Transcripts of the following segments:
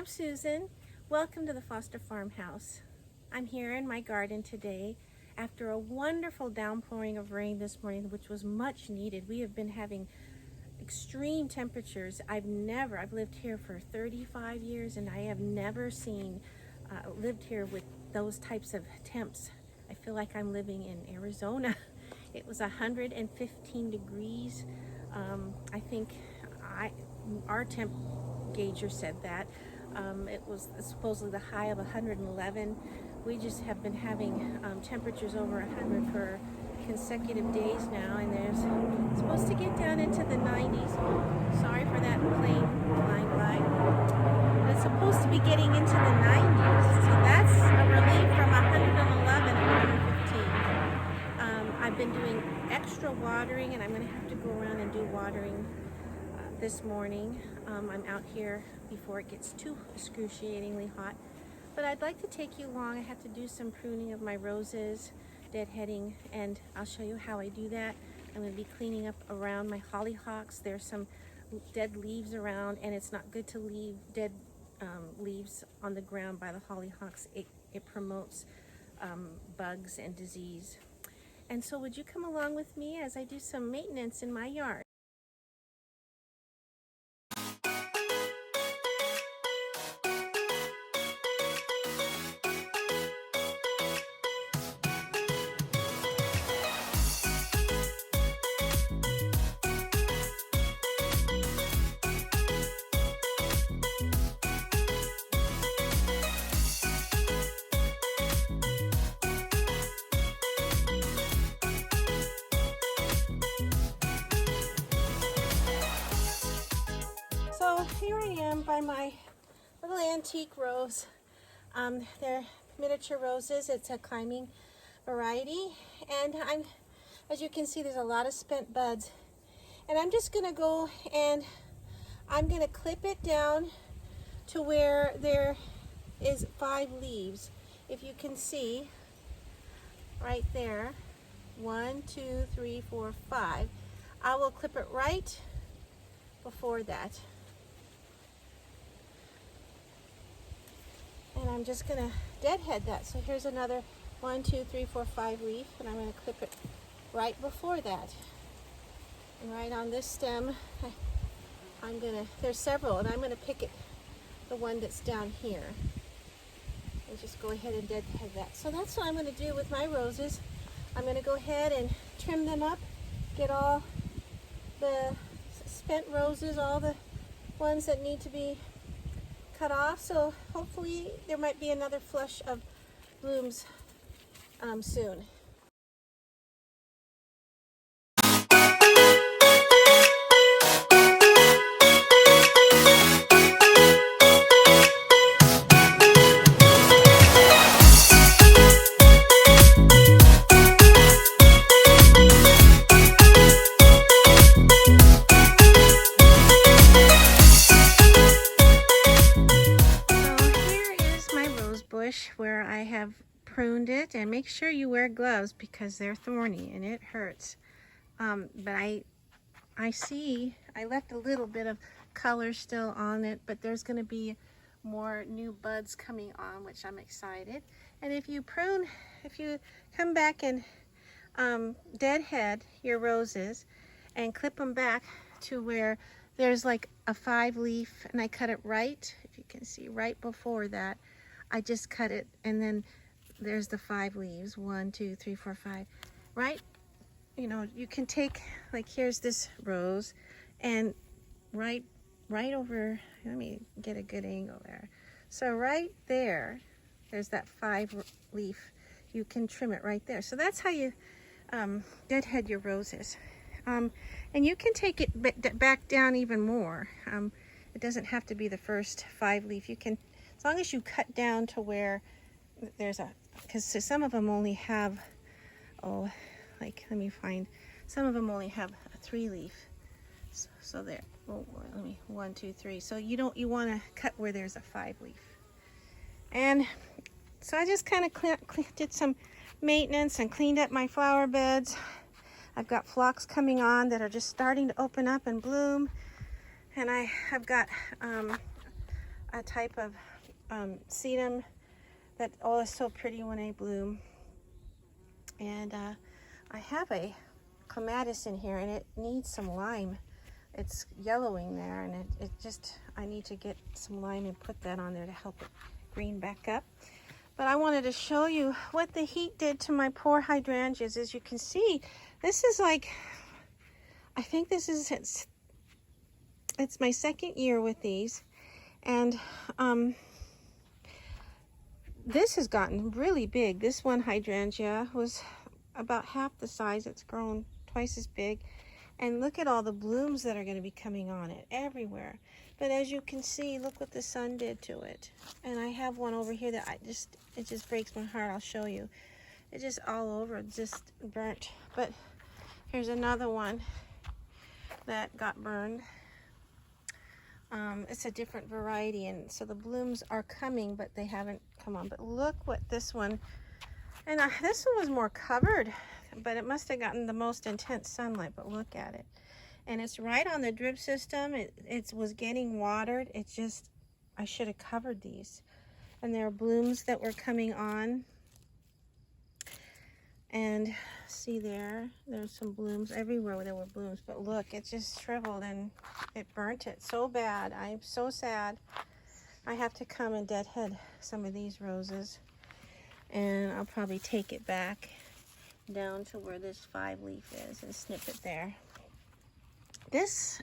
I'm Susan. Welcome to the Foster Farmhouse. I'm here in my garden today after a wonderful downpouring of rain this morning, which was much needed. We have been having extreme temperatures. I've lived here for 35 years and I have never lived here with those types of temps. I feel like I'm living in Arizona. It was 115 degrees. I think our temp gauger said that. It was supposedly the high of 111. We just have been having temperatures over 100 for consecutive days now, and it's supposed to get down into the 90s. Sorry for that plane flying by. But it's supposed to be getting into the 90s, so that's a relief from 111 to 115. I've been doing extra watering, and I'm going to have to go around and do watering this morning. I'm out here before it gets too excruciatingly hot. But I'd like to take you along. I have to do some pruning of my roses, deadheading, and I'll show you how I do that. I'm going to be cleaning up around my hollyhocks. There's some dead leaves around, and it's not good to leave dead leaves on the ground by the hollyhocks. It promotes bugs and disease. And so would you come along with me as I do some maintenance in my yard? So here I am by my little antique rose. They're miniature roses. It's a climbing variety, and as you can see, there's a lot of spent buds. And I'm just gonna go and I'm gonna clip it down to where there is 5 leaves. If you can see right there, 1, 2, 3, 4, 5. I will clip it right before that. And I'm just going to deadhead that. So here's another 1, 2, 3, 4, 5 leaf, and I'm going to clip it right before that. And right on this stem, there's several, and I'm going to pick the one that's down here. And just go ahead and deadhead that. So that's what I'm going to do with my roses. I'm going to go ahead and trim them up, get all the spent roses, all the ones that need to be cut off, so hopefully there might be another flush of blooms soon. Where I have pruned it, and make sure you wear gloves because they're thorny and it hurts. But I left a little bit of color still on it, but there's going to be more new buds coming on, which I'm excited. And if you come back and deadhead your roses and clip them back to where there's like a 5 leaf, and I cut it right, if you can see, right before that. I just cut it, and then there's the 5 leaves, 1, 2, 3, 4, 5, right? You know, you can take, like, here's this rose, and right over, let me get a good angle there. So right there's that 5 leaf. You can trim it right there. So that's how you deadhead your roses. And you can take it back down even more. It doesn't have to be the first 5 leaf. You can, as long as you cut down to where there's because some of them only have, let me find, some of them only have a 3 leaf. So there, 1, 2, 3. So you want to cut where there's a 5 leaf. And so I just kind of did some maintenance and cleaned up my flower beds. I've got phlox coming on that are just starting to open up and bloom. And I have got a type of sedum that is so pretty when they bloom. And I have a clematis in here, and it needs some lime. It's yellowing there, and it just, I need to get some lime and put that on there to help it green back up. But I wanted to show you what the heat did to my poor hydrangeas. As you can see, this is like, I think this is, it's my second year with these. And this has gotten really big. This one hydrangea was about half the size. It's grown twice as big. And look at all the blooms that are going to be coming on it everywhere. But as you can see, look what the sun did to it. And I have one over here that it just breaks my heart. I'll show you. It's just all over, just burnt. But here's another one that got burned. It's a different variety, and so the blooms are coming, but they haven't come on. But look what this one, and this one was more covered, but it must have gotten the most intense sunlight. But look at it, and it's right on the drip system. It was getting watered. It's just, I should have covered these. And there are blooms that were coming on, and see there's some blooms everywhere where there were blooms. But look, it just shriveled and it burnt it so bad. I'm so sad. I have to come and deadhead some of these roses, and I'll probably take it back down to where this 5-leaf is and snip it there. This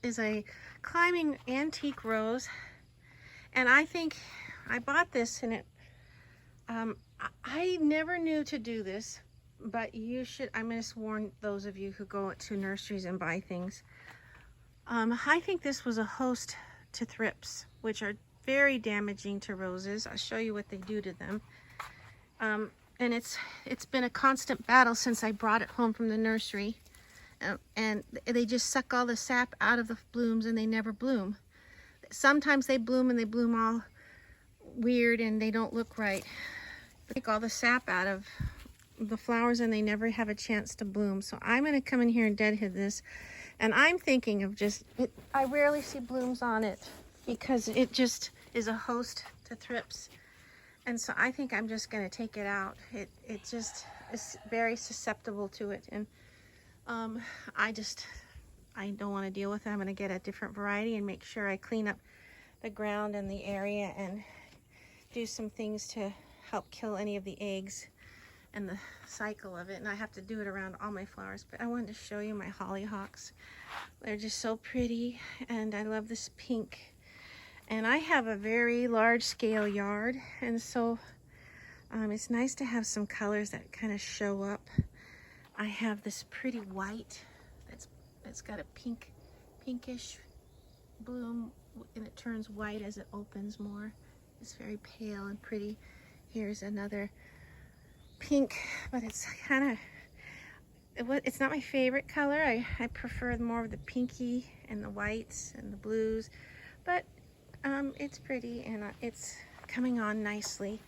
is a climbing antique rose, and I think I bought this, and it I never knew to do this, but you should. I'm going to warn those of you who go to nurseries and buy things. I think this was a host to thrips, which are very damaging to roses. I'll show you what they do to them. And it's been a constant battle since I brought it home from the nursery. And they just suck all the sap out of the blooms, and they never bloom. Sometimes they bloom, and they bloom all weird, and they don't look right. They take all the sap out of the flowers, and they never have a chance to bloom. So I'm going to come in here and deadhead this, and I'm thinking of I rarely see blooms on it because it just is a host to thrips, and so I think I'm just going to take it out. It just is very susceptible to it, and I don't want to deal with it. I'm going to get a different variety and make sure I clean up the ground and the area and do some things to help kill any of the eggs and the cycle of it. And I have to do it around all my flowers. But I wanted to show you my hollyhocks. They're just so pretty, and I love this pink. And I have a very large scale yard, and so it's nice to have some colors that kind of show up. I have this pretty white that's got a pinkish bloom, and it turns white as it opens more. It's very pale and pretty. Here's another pink, but it's kind of, it's not my favorite color. I prefer more of the pinky and the whites and the blues, but it's pretty, and it's coming on nicely.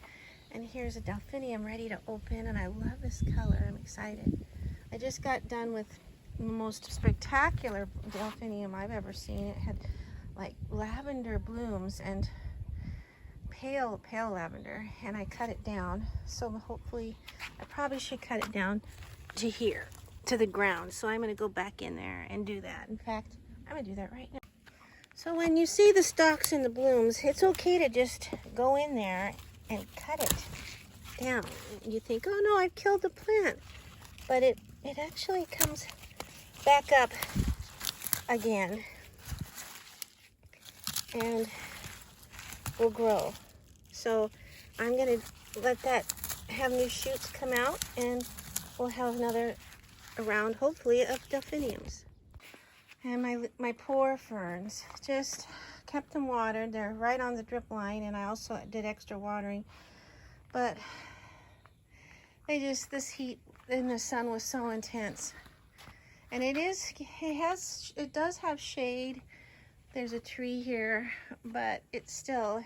And here's a delphinium ready to open, and I love this color. I'm excited. I just got done with the most spectacular delphinium I've ever seen. It had like lavender blooms and pale lavender, and I cut it down. So hopefully, I probably should cut it down to here, to the ground. So I'm going to go back in there and do that. In fact, I'm going to do that right now. So when you see the stalks and the blooms, it's okay to just go in there and cut it down. You think, oh no, I've killed the plant. But it actually comes back up again and will grow. So I'm going to let that have new shoots come out, and we'll have another round, hopefully, of delphiniums. And my poor ferns, just kept them watered. They're right on the drip line, and I also did extra watering. But this heat in the sun was so intense. And it does have shade. There's a tree here, but it's still,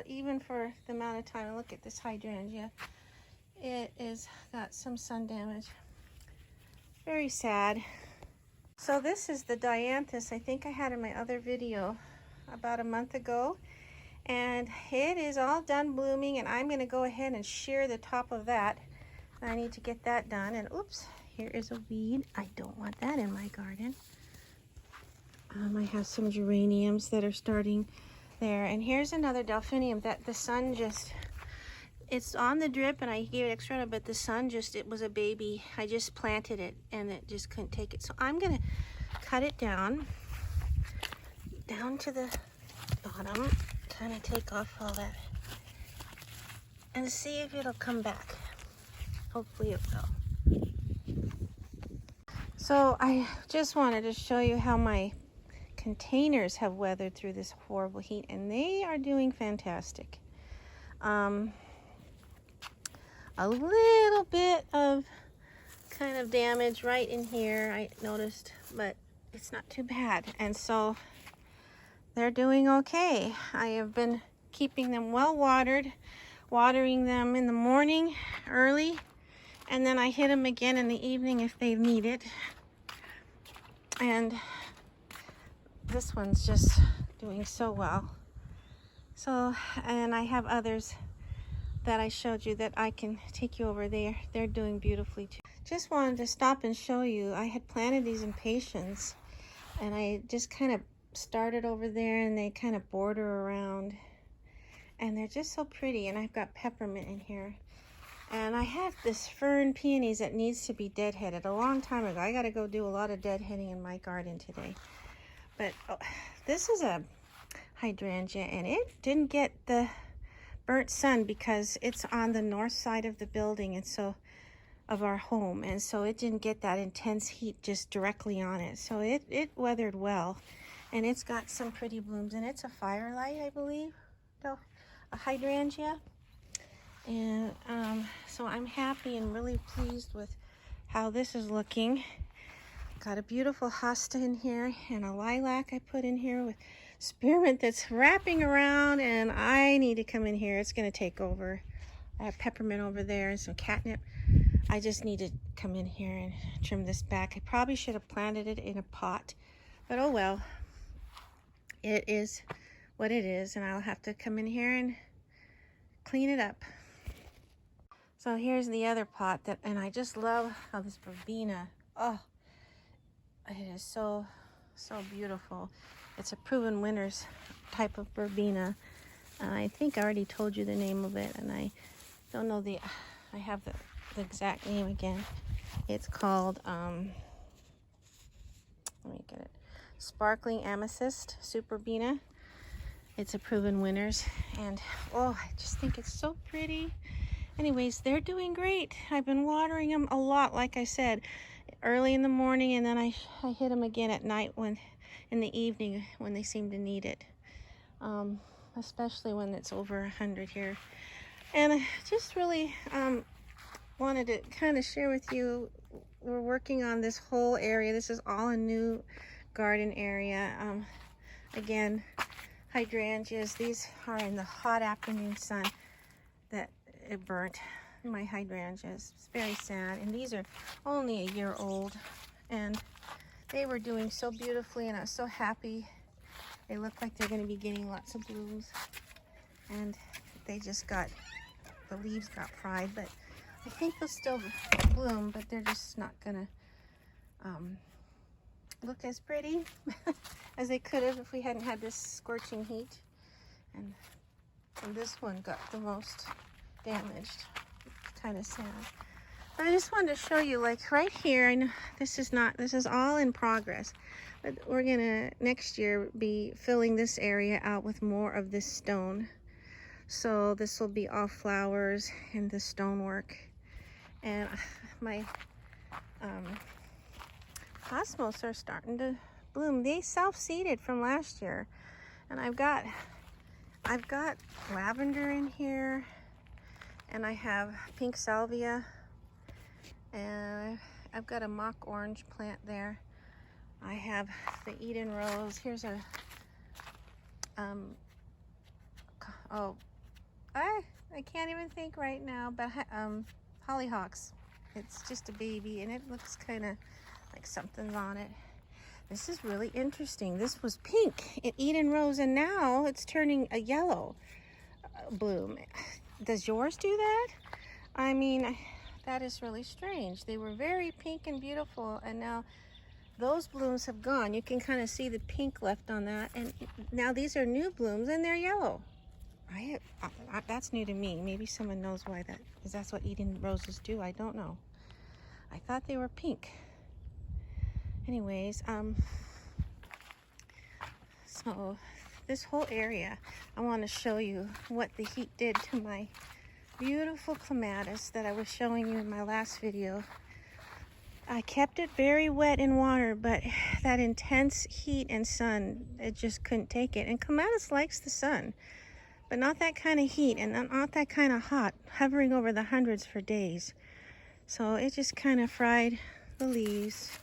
even for the amount of time, look at this hydrangea. It is got some sun damage. Very sad. So this is the dianthus I think I had in my other video about a month ago. And it is all done blooming, and I'm going to go ahead and shear the top of that. I need to get that done. And oops, here is a weed. I don't want that in my garden. I have some geraniums that are starting there. And here's another delphinium that the sun just, it's on the drip and I gave it extra, but the sun just, it was a baby. I just planted it and it just couldn't take it. So I'm going to cut it down to the bottom, kind of take off all that, and see if it'll come back. Hopefully it will. So I just wanted to show you how my containers have weathered through this horrible heat, and they are doing fantastic. A little bit of kind of damage right in here I noticed, but it's not too bad, and so they're doing okay. I have been keeping them well watered, watering them in the morning early, and then I hit them again in the evening if they need it. And this one's just doing so well. So, and I have others that I showed you that I can take you over there. They're doing beautifully too. Just wanted to stop and show you. I had planted these impatiens, and I just kind of started over there, and they kind of border around, and they're just so pretty. And I've got peppermint in here, and I have this fern peonies that needs to be deadheaded a long time ago. I got to go do a lot of deadheading in my garden today. But this is a hydrangea, and it didn't get the burnt sun because it's on the north side of the building, and so of our home, and so it didn't get that intense heat just directly on it. So it weathered well, and it's got some pretty blooms, and it's a firelight, I believe, no, a hydrangea. And so I'm happy and really pleased with how this is looking. Got a beautiful hosta in here, and a lilac I put in here with spearmint that's wrapping around, and I need to come in here. It's going to take over. I have peppermint over there and some catnip. I just need to come in here and trim this back. I probably should have planted it in a pot, but oh well. It is what it is, and I'll have to come in here and clean it up. So here's the other pot that, and I just love how this verbena, oh, it is so beautiful. It's a proven winners type of verbena. I think I already told you the name of it, and I don't know I have the exact name again. It's called, let me get it, Sparkling Amethyst Superbena. It's a proven winners, and oh, I just think it's so pretty. Anyways, they're doing great. I've been watering them a lot, like I said, early in the morning, and then I hit them again at night, when in the evening when they seem to need it, especially when it's over 100 here. And I just really wanted to kind of share with you, we're working on this whole area. This is all a new garden area. Again, hydrangeas. These are in the hot afternoon sun that it burnt my hydrangeas. It's very sad, and these are only a year old, and they were doing so beautifully, and I was so happy. They look like they're going to be getting lots of blooms, and they just got, the leaves got fried, but I think they'll still bloom, but they're just not going to look as pretty as they could have if we hadn't had this scorching heat. And this one got the most damaged. It's kind of sad. But I just wanted to show you, like right here, I know this is all in progress, but we're gonna next year be filling this area out with more of this stone. So this will be all flowers and the stonework. And my cosmos are starting to bloom. They self-seeded from last year, and I've got lavender in here, and I have pink salvia, and I've got a mock orange plant there. I have the Eden rose. Here's a I can't even think right now, but hollyhocks. It's just a baby, and it looks kind of like something's on it. This is really interesting. This was pink in Eden Rose, and now it's turning a yellow bloom. Does yours do that? I mean, that is really strange. They were very pink and beautiful, and now those blooms have gone. You can kind of see the pink left on that, and now these are new blooms and they're yellow. That's new to me. Maybe someone knows why that is. That's what Eden roses do. I don't know. I thought they were pink. Anyways, so this whole area, I want to show you what the heat did to my beautiful clematis that I was showing you in my last video. I kept it very wet in water, but that intense heat and sun, it just couldn't take it. And clematis likes the sun, but not that kind of heat and not that kind of hot, hovering over the hundreds for days. So it just kind of fried the leaves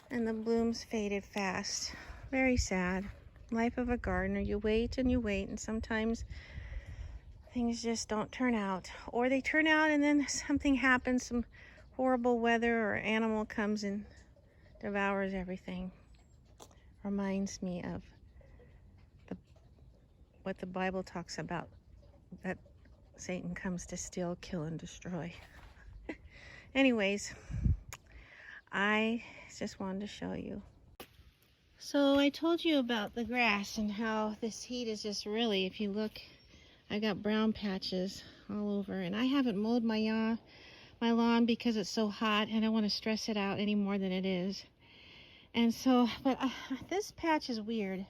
and the blooms faded fast. Very sad. Life of a gardener. You wait and sometimes things just don't turn out, or they turn out and then something happens, some horrible weather or animal comes and devours everything. Reminds me of what the Bible talks about, that Satan comes to steal, kill, and destroy. Anyways, I just wanted to show you. So I told you about the grass and how this heat is just really, if you look, I got brown patches all over, and I haven't mowed my lawn because it's so hot and I don't want to stress it out any more than it is. And so, but this patch is weird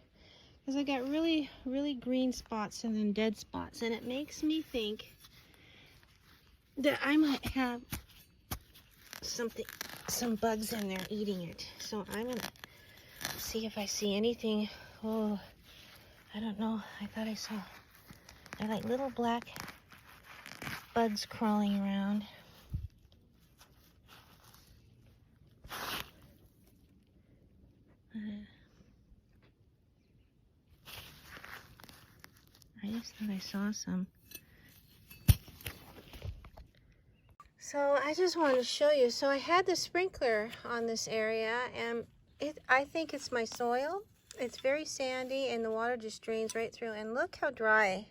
because I got really, really green spots and then dead spots, and it makes me think that I might have some bugs in there eating it. So I'm gonna see if I see anything. Oh, I don't know. I thought I saw, they're like little black bugs crawling around. I just thought I saw some. So I just wanted to show you. So I had the sprinkler on this area, and I think it's my soil. It's very sandy and the water just drains right through, and look how dry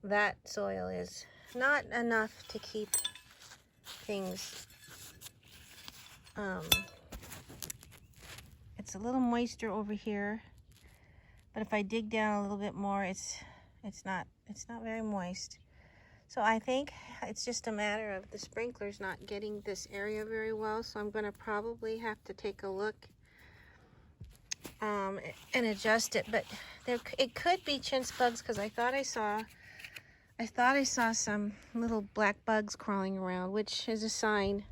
that soil is. Not enough to keep things, it's a little moisture over here, but if I dig down a little bit more, it's not very moist. So I think it's just a matter of the sprinklers not getting this area very well. So I'm going to probably have to take a look and adjust it. But it could be chintz bugs, because I thought I saw some little black bugs crawling around, which is a sign.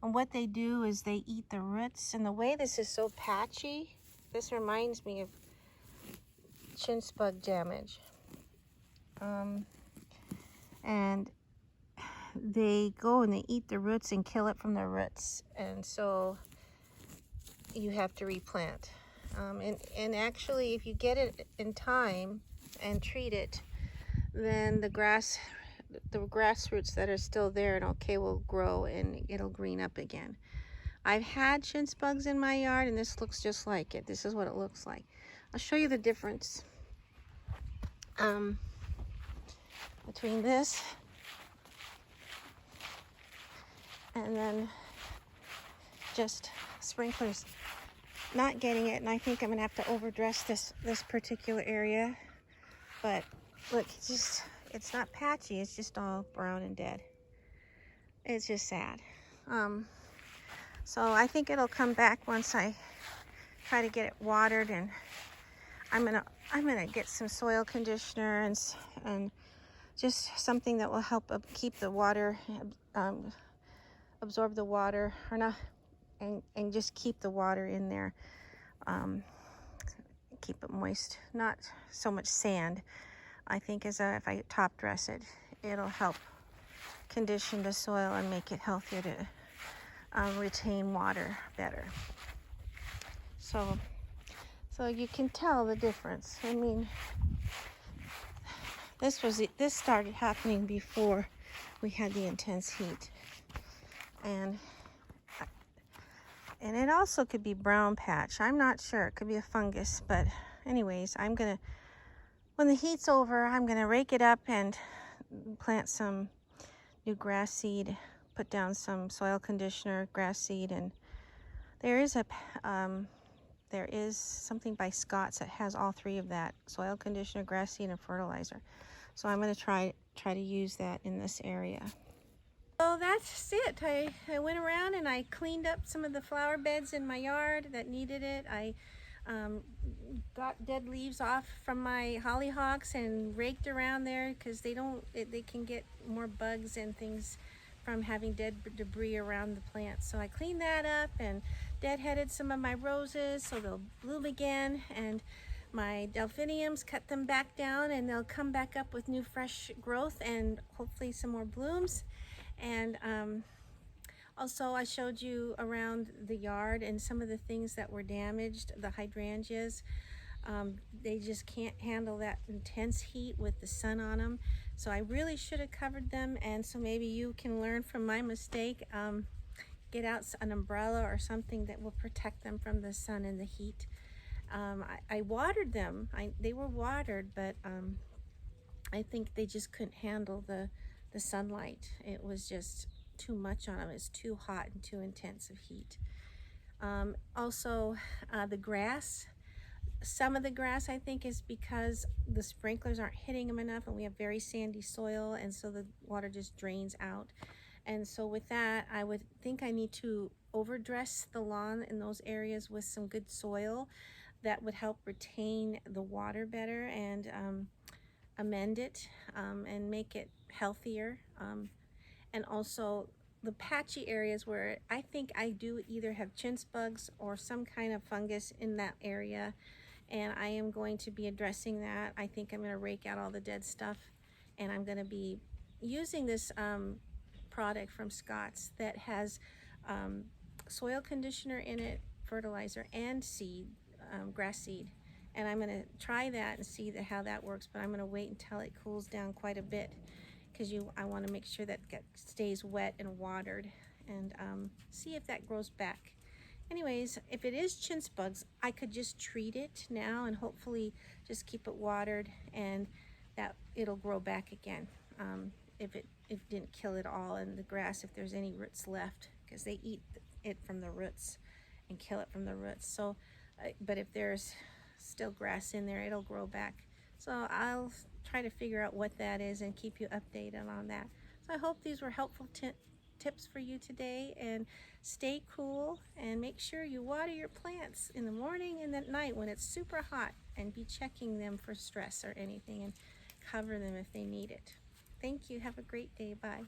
And what they do is they eat the roots. And the way this is so patchy, this reminds me of chintz bug damage. And they go and they eat the roots and kill it from the roots, and so you have to replant. And actually, if you get it in time and treat it, then the grass roots that are still there and okay will grow and it'll green up again. I've had chintz bugs in my yard, and this looks just like it. This is what it looks like. I'll show you the difference between this and then just sprinklers not getting it. And I think I'm gonna have to overdress this particular area. But look, it's not patchy, it's just all brown and dead. It's just sad. So I think it'll come back once I try to get it watered, and I'm gonna get some soil conditioner and just something that will help keep the water, absorb the water, or not, and just keep the water in there, keep it moist. Not so much sand. I think if I top dress it, it'll help condition the soil and make it healthier to retain water better. So you can tell the difference. I mean, this started happening before we had the intense heat, and And it also could be brown patch. I'm not sure. It could be a fungus. But anyways, when the heat's over, I'm gonna rake it up and plant some new grass seed, put down some soil conditioner, grass seed, and there is something by Scott's that has all three of that: soil conditioner, grass seed, and fertilizer. So I'm gonna try to use that in this area. So that's it. I went around and I cleaned up some of the flower beds in my yard that needed it. I got dead leaves off from my hollyhocks and raked around there because they can get more bugs and things from having dead debris around the plants. So I cleaned that up and deadheaded some of my roses so they'll bloom again, and my delphiniums, cut them back down and they'll come back up with new fresh growth and hopefully some more blooms. And also, I showed you around the yard and some of the things that were damaged. The hydrangeas, they just can't handle that intense heat with the sun on them. So I really should have covered them, and so maybe you can learn from my mistake. Get out an umbrella or something that will protect them from the sun and the heat. I watered them. They were watered, but I think they just couldn't handle the sunlight. It was just too much on them. It's too hot and too intense of heat. Also, the grass. Some of the grass, I think, is because the sprinklers aren't hitting them enough, and we have very sandy soil, and so the water just drains out. And so with that, I would think I need to overdress the lawn in those areas with some good soil that would help retain the water better and amend it and make it healthier. And also the patchy areas where I think I do either have chintz bugs or some kind of fungus in that area, and I am going to be addressing that. I think I'm going to rake out all the dead stuff, and I'm going to be using this product from Scott's that has soil conditioner in it, fertilizer, and seed, grass seed. And I'm going to try that and see how that works, but I'm going to wait until it cools down quite a bit, because I want to make sure that it stays wet and watered, and see if that grows back. Anyways, if it is chintz bugs, I could just treat it now and hopefully just keep it watered, and that it'll grow back again. If it didn't kill it all in the grass, if there's any roots left, because they eat it from the roots and kill it from the roots. So, but if there's still grass in there, it'll grow back. So I'll try to figure out what that is and keep you updated on that. So I hope these were helpful tips for you today, and stay cool and make sure you water your plants in the morning and at night when it's super hot, and be checking them for stress or anything, and cover them if they need it. Thank you. Have a great day. Bye.